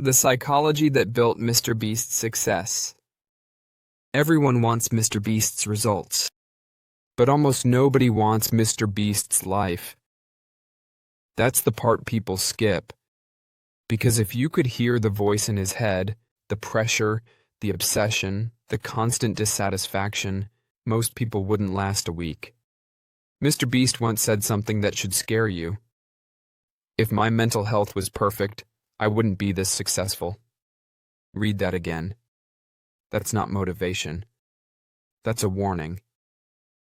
The psychology that built MrBeast's success. Everyone wants MrBeast's results, but almost nobody wants MrBeast's life. That's the part people skip. Because if you could hear the voice in his head, the pressure, the obsession, the constant dissatisfaction, most people wouldn't last a week. MrBeast once said something that should scare you. If my mental health was perfect, I wouldn't be this successful. Read that again. That's not motivation. That's a warning.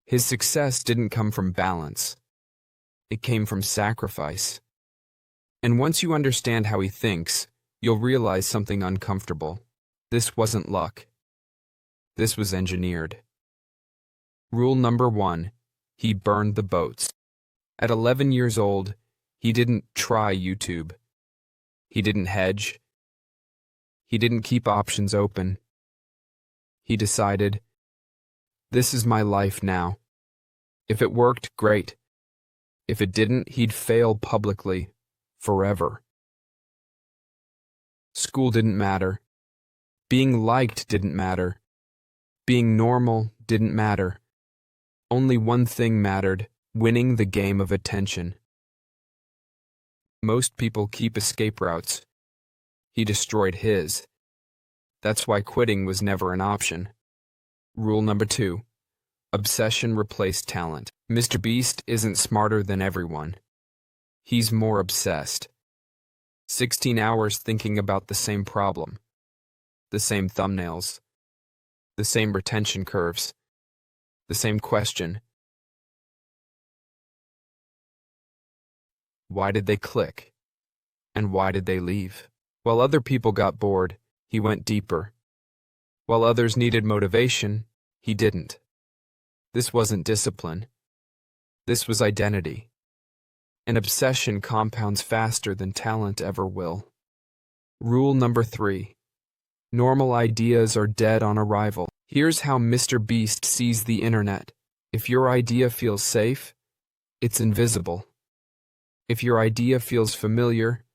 His success didn't come from balance. It came from sacrifice. And once you understand how he thinks, you'll realize something uncomfortable. This wasn't luck. This was engineered. Rule number 1. He burned the boats. At 11 years old, he didn't try YouTube. He didn't hedge. He didn't keep options open. He decided, this is my life now. If it worked, great. If it didn't, he'd fail publicly, forever. School didn't matter. Being liked didn't matter. Being normal didn't matter. Only one thing mattered, winning the game of attention. Most people keep escape routes. He destroyed his. That's why quitting was never an option. Rule number 2. Obsession replaced talent. MrBeast isn't smarter than everyone. He's more obsessed. 16 hours thinking about the same problem. The same thumbnails. The same retention curves. The same question. Why did they click? And why did they leave? While other people got bored, he went deeper. While others needed motivation, he didn't. This wasn't discipline. This was identity. An obsession compounds faster than talent ever will. Rule number 3. Normal ideas are dead on arrival. Here's how MrBeast sees the internet. If your idea feels safe, it's invisible. If your idea feels familiar,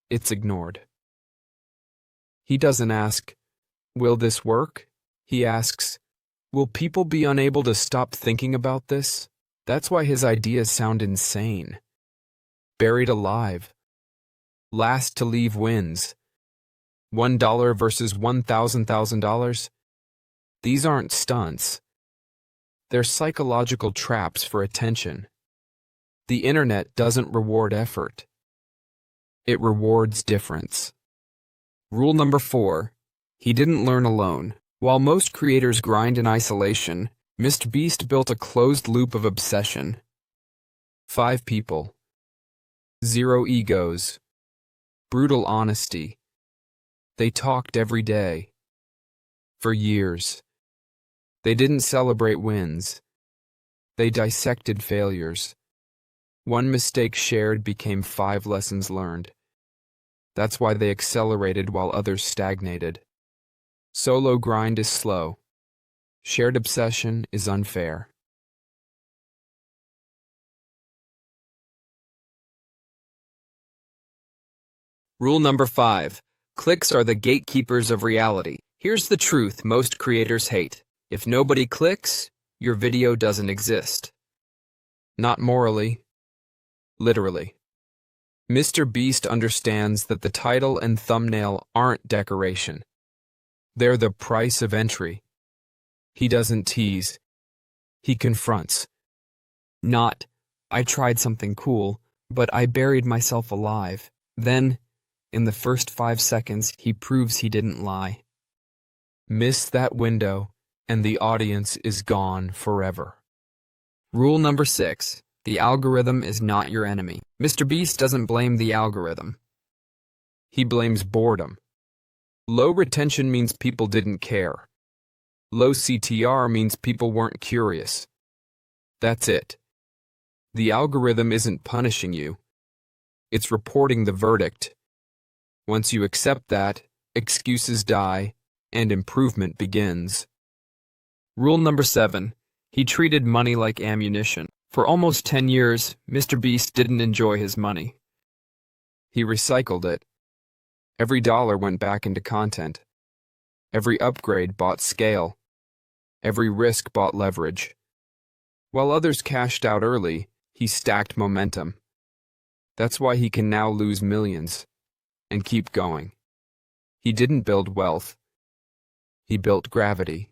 it's ignored. He doesn't ask, will this work? He asks, will people be unable to stop thinking about this? That's why his ideas sound insane. Buried alive. Last to leave wins. $1 versus $1,000. These aren't stunts. They're psychological traps for attention. The internet doesn't reward effort. It rewards difference. Rule number 4. He didn't learn alone. While most creators grind in isolation, MrBeast built a closed loop of obsession. 5 people. 0 egos. Brutal honesty. They talked every day. For years. They didn't celebrate wins. They dissected failures. One mistake shared became 5 lessons learned. That's why they accelerated while others stagnated. Solo grind is slow. Shared obsession is unfair. Rule number 5. Clicks are the gatekeepers of reality. Here's the truth most creators hate. If nobody clicks, your video doesn't exist. Not morally. Literally. MrBeast understands that the title and thumbnail aren't decoration. They're the price of entry. He doesn't tease. He confronts. Not, I tried something cool, but I buried myself alive. Then, in the first 5 seconds, he proves he didn't lie. Miss that window, and the audience is gone forever. Rule number 6. The algorithm is not your enemy. MrBeast doesn't blame the algorithm. He blames boredom. Low retention means people didn't care. Low CTR means people weren't curious. That's it. The algorithm isn't punishing you. It's reporting the verdict. Once you accept that, excuses die, and improvement begins. Rule number 7. He treated money like ammunition. For almost 10 years, MrBeast didn't enjoy his money. He recycled it. Every dollar went back into content. Every upgrade bought scale. Every risk bought leverage. While others cashed out early, he stacked momentum. That's why he can now lose millions and keep going. He didn't build wealth. He built gravity.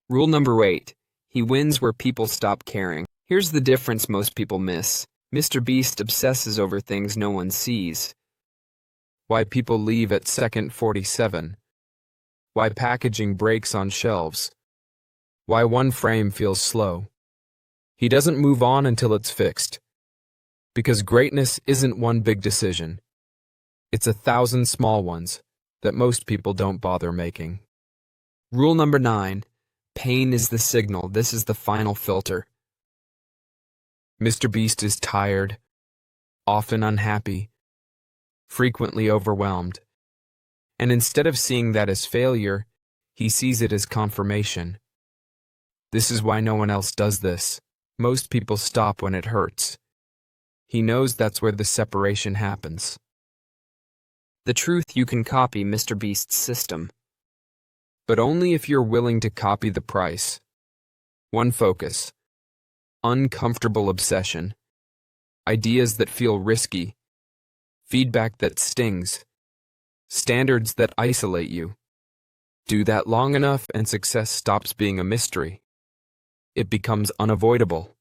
Rule number 8. He wins where people stop caring. Here's the difference most people miss. MrBeast obsesses over things no one sees. Why people leave at second 47. Why packaging breaks on shelves. Why one frame feels slow. He doesn't move on until it's fixed. Because greatness isn't one big decision. It's 1,000 small ones that most people don't bother making. Rule number 9. Pain is the signal. This is the final filter. MrBeast is tired, often unhappy, frequently overwhelmed. And instead of seeing that as failure, he sees it as confirmation. This is why no one else does this. Most people stop when it hurts. He knows that's where the separation happens. The truth: you can copy MrBeast's system. But only if you're willing to copy the price. One focus. Uncomfortable obsession. Ideas that feel risky. Feedback that stings. Standards that isolate you. Do that long enough and success stops being a mystery. It becomes unavoidable.